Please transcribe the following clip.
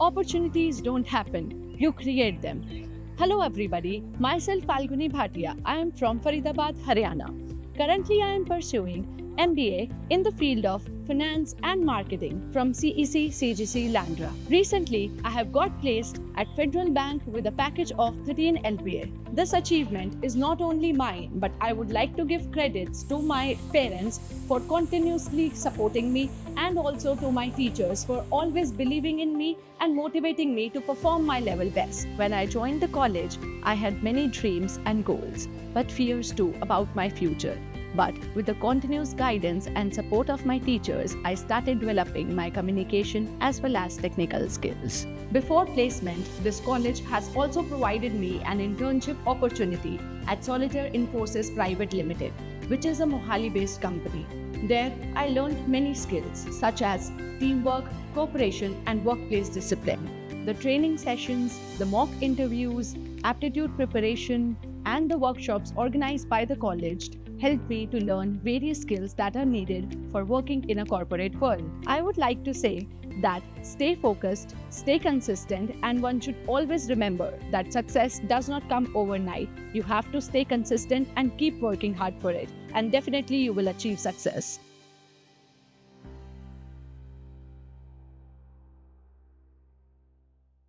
Opportunities don't happen, you create them. Hello everybody, myself Falguni Bhatia. I am from Faridabad, Haryana. Currently I am pursuing MBA in the field of finance and marketing from CEC-CGC Landran. Recently, I have got placed at Federal Bank with a package of 13 LPA. This achievement is not only mine, but I would like to give credits to my parents for continuously supporting me and also to my teachers for always believing in me and motivating me to perform my level best. When I joined the college, I had many dreams and goals, but fears too about my future. But with the continuous guidance and support of my teachers, I started developing my communication as well as technical skills. Before placement, this college has also provided me an internship opportunity at Solitaire Infosys Private Limited, which is a Mohali-based company. There, I learned many skills such as teamwork, cooperation, and workplace discipline. The training sessions, the mock interviews, aptitude preparation, and the workshops organized by the college helped me to learn various skills that are needed for working in a corporate world. I would like to say that stay focused, stay consistent, and one should always remember that success does not come overnight. You have to stay consistent and keep working hard for it, and definitely you will achieve success.